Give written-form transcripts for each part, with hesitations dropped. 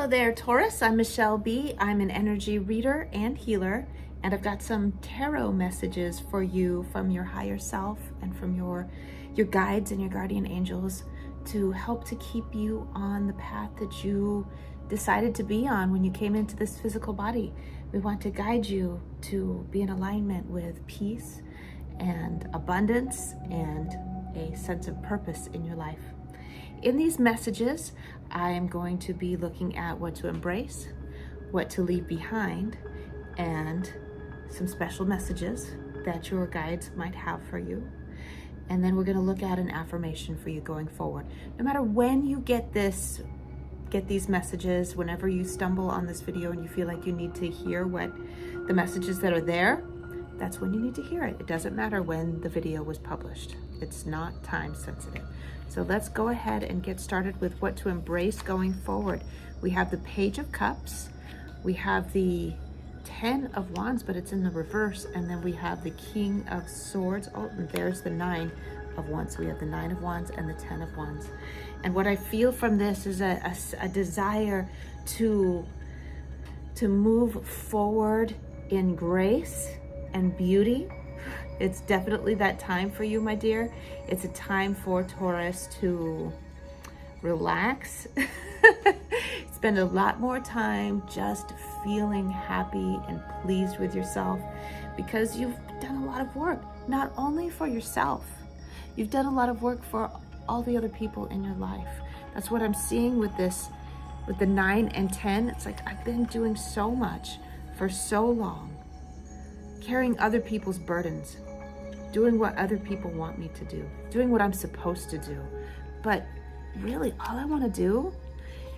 Hello there, Taurus. I'm Michele B. I'm an energy reader and healer, and I've got some tarot messages for you from your higher self and from your guides and your guardian angels to help to keep you on the path that you decided to be on when you came into this physical body. We want to guide you to be in alignment with peace and abundance and a sense of purpose in your life. In these messages, I am going to be looking at what to embrace, what to leave behind, and some special messages that your guides might have for you. And then we're going to look at an affirmation for you going forward. No matter when you get these messages, whenever you stumble on this video and you feel like you need to hear what the messages that are there, that's when you need to hear it. It doesn't matter when the video was published. It's not time sensitive. So let's go ahead and get started with what to embrace going forward. We have the Page of Cups. We have the 10 of Wands, but it's in the reverse. And then we have the King of Swords. Oh, and there's the 9 of Wands. So we have the 9 of Wands and the 10 of Wands. And what I feel from this is a desire to move forward in grace and beauty. It's definitely that time for you, my dear. It's a time for Taurus to relax, spend a lot more time just feeling happy and pleased with yourself, because you've done a lot of work, not only for yourself, you've done a lot of work for all the other people in your life. That's what I'm seeing with this, with the 9 and 10. It's like I've been doing so much for so long, carrying other people's burdens, doing what other people want me to do, doing what I'm supposed to do. But really, all I want to do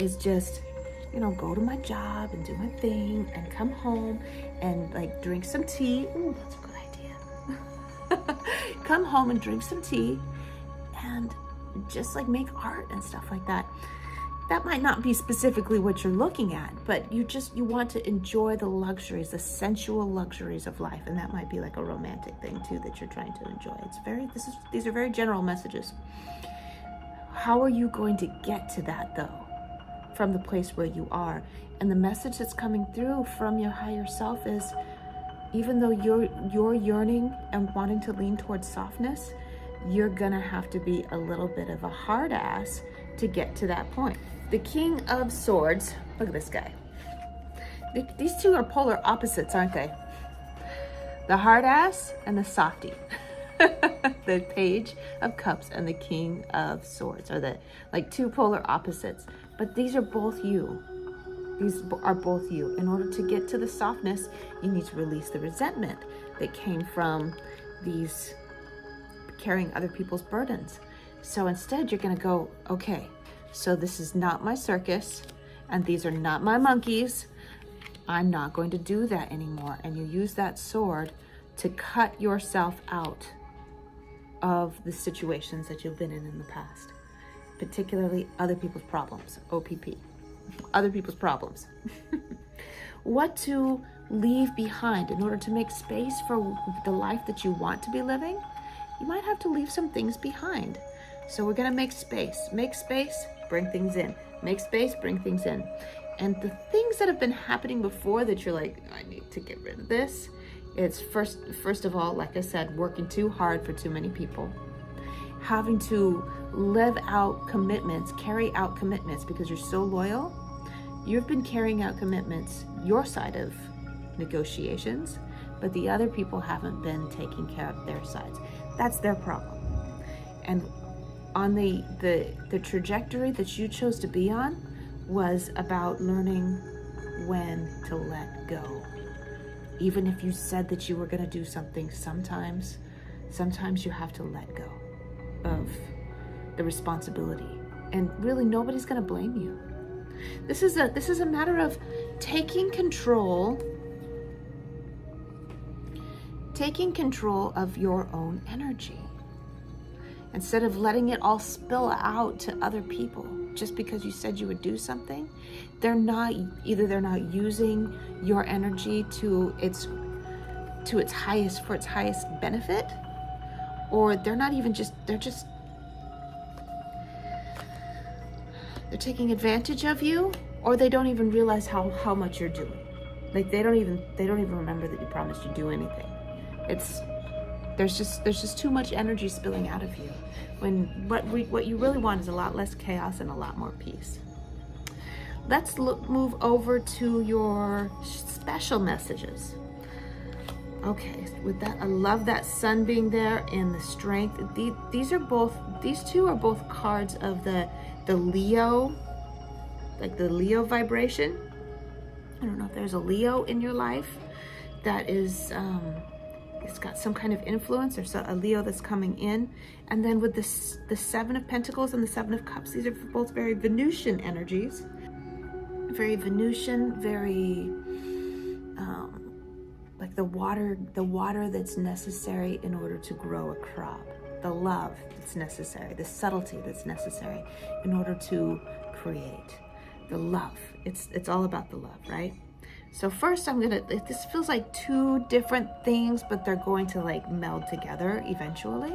is just, go to my job and do my thing and come home and like drink some tea. Ooh, that's a good idea. Come home and drink some tea and just like make art and stuff like that. That might not be specifically what you're looking at, but you want to enjoy the luxuries, the sensual luxuries of life. And that might be like a romantic thing too that you're trying to enjoy. These are very general messages. How are you going to get to that though, from the place where you are? And the message that's coming through from your higher self is, even though you're yearning and wanting to lean towards softness, you're gonna have to be a little bit of a hard ass to get to that point. The King of Swords, look at this guy. These two are polar opposites, aren't they? The hard ass and the softy. The Page of Cups and the King of Swords are the like two polar opposites, but these are both you. These are both you. In order to get to the softness, you need to release the resentment that came from these carrying other people's burdens. So instead you're gonna go, okay, so this is not my circus and these are not my monkeys. I'm not going to do that anymore. And you use that sword to cut yourself out of the situations that you've been in the past, particularly other people's problems, OPP, other people's problems. What to leave behind in order to make space for the life that you want to be living? You might have to leave some things behind. So we're gonna make space, bring things in, make space, bring things in. And the things that have been happening before that you're like, I need to get rid of this. It's first of all, like I said, working too hard for too many people. Having to live out commitments, carry out commitments because you're so loyal. You've been carrying out commitments, your side of negotiations, but the other people haven't been taking care of their sides. That's their problem. And on the trajectory that you chose to be on was about learning when to let go. Even if you said that you were going to do something, sometimes you have to let go of the responsibility. And really, nobody's going to blame you. This is a matter of taking control of your own energy, instead of letting it all spill out to other people just because you said you would do something. They're not using your energy to its highest benefit, or they're taking advantage of you, or they don't even realize how much you're doing. Like they don't even remember that you promised you'd do anything. There's just too much energy spilling out of you, when what you really want is a lot less chaos and a lot more peace. Let's move over to your special messages. Okay, with that, I love that sun being there and the strength. These two are both cards of the Leo, like the Leo vibration. I don't know if there's a Leo in your life that is, it's got some kind of influence, or a Leo that's coming in. And then with the Seven of Pentacles and the Seven of Cups, these are both very Venusian energies. Very Venusian, very like the water that's necessary in order to grow a crop, the love that's necessary, the subtlety that's necessary in order to create. The love, it's all about the love, right? So first this feels like two different things, but they're going to like meld together eventually.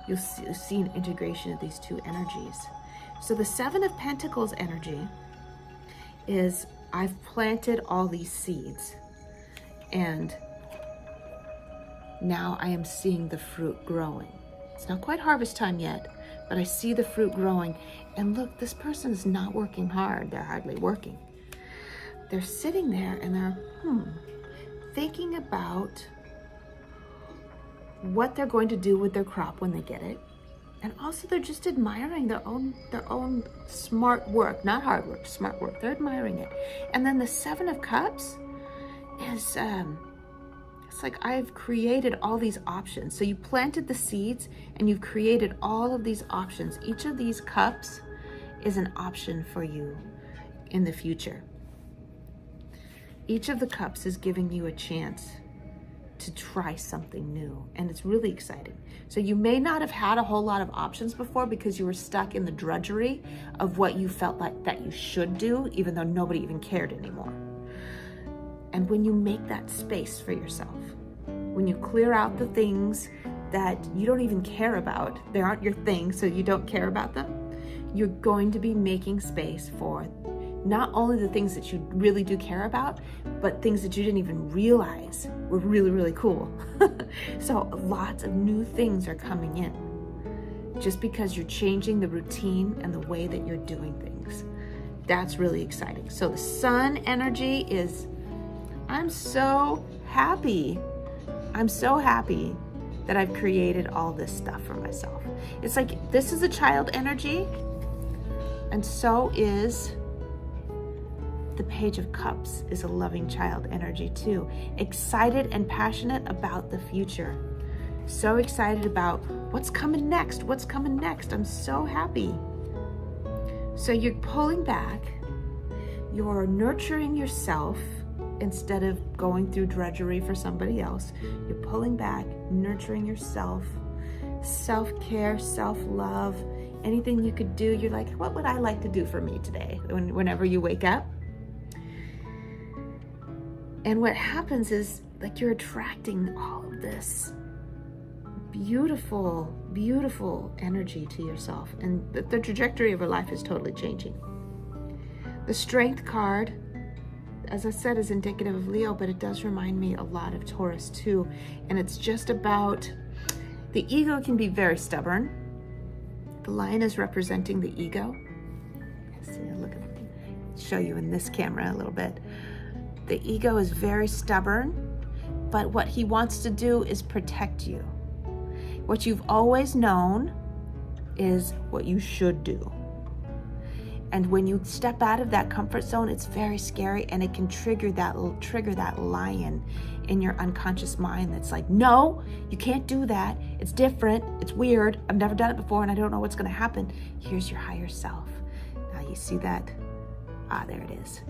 You'll see an integration of these two energies. So the Seven of Pentacles energy is, I've planted all these seeds and now I am seeing the fruit growing. It's not quite harvest time yet, but I see the fruit growing. And look, this person is not working hard. They're hardly working. They're sitting there and they're thinking about what they're going to do with their crop when they get it. And also they're just admiring their own smart work, not hard work, smart work. They're admiring it. And then the Seven of Cups is, it's like, I've created all these options. So you planted the seeds and you've created all of these options. Each of these cups is an option for you in the future. Each of the cups is giving you a chance to try something new, and it's really exciting. So you may not have had a whole lot of options before because you were stuck in the drudgery of what you felt like that you should do, even though nobody even cared anymore. And when you make that space for yourself, when you clear out the things that you don't even care about, they aren't your thing, so you don't care about them, you're going to be making space for not only the things that you really do care about, but things that you didn't even realize were really, really cool. So lots of new things are coming in just because you're changing the routine and the way that you're doing things. That's really exciting. So the sun energy is, I'm so happy. I'm so happy that I've created all this stuff for myself. It's like, this is a child energy, and so is the Page of Cups is a loving child energy too. Excited and passionate about the future. So excited about what's coming next. What's coming next? I'm so happy. So you're pulling back. You're nurturing yourself instead of going through drudgery for somebody else. You're pulling back, nurturing yourself. Self-care, self-love, anything you could do. You're like, what would I like to do for me today? Whenever you wake up. And what happens is, like, you're attracting all of this beautiful, beautiful energy to yourself. And the trajectory of your life is totally changing. The Strength card, as I said, is indicative of Leo, but it does remind me a lot of Taurus too. And it's just about, the ego can be very stubborn. The lion is representing the ego. Let's see, look at, show you in this camera a little bit. The ego is very stubborn, but what he wants to do is protect you. What you've always known is what you should do. And when you step out of that comfort zone, it's very scary, and it can trigger that lion in your unconscious mind that's like, no, you can't do that. It's different. It's weird. I've never done it before, and I don't know what's going to happen. Here's your higher self. Now you see that? There it is.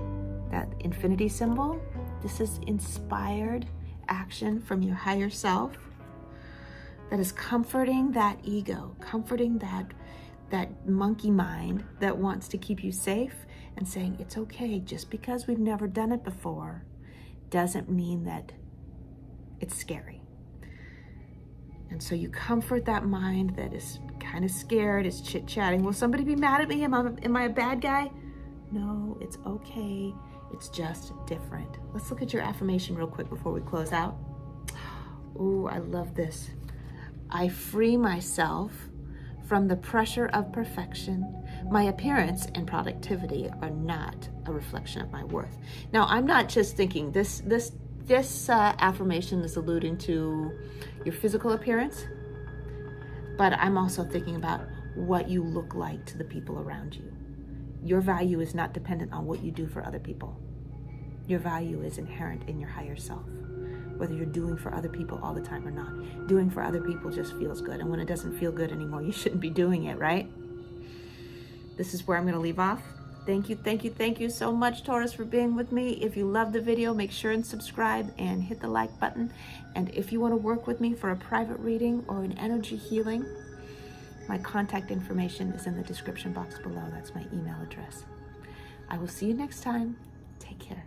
That infinity symbol. This is inspired action from your higher self that is comforting that ego, comforting that monkey mind that wants to keep you safe, and saying it's okay. Just because we've never done it before doesn't mean that it's scary. And so you comfort that mind that is kind of scared, is chit-chatting. Will somebody be mad at me? Am I a bad guy? No, it's okay. It's just different. Let's look at your affirmation real quick before we close out. Ooh, I love this. I free myself from the pressure of perfection. My appearance and productivity are not a reflection of my worth. Now, I'm not just thinking this affirmation is alluding to your physical appearance, but I'm also thinking about what you look like to the people around you. Your value is not dependent on what you do for other people. Your value is inherent in your higher self. Whether you're doing for other people all the time or not. Doing for other people just feels good. And when it doesn't feel good anymore, you shouldn't be doing it, right? This is where I'm going to leave off. Thank you so much, Taurus, for being with me. If you love the video, make sure and subscribe and hit the like button. And if you want to work with me for a private reading or an energy healing, my contact information is in the description box below. That's my email address. I will see you next time. Take care.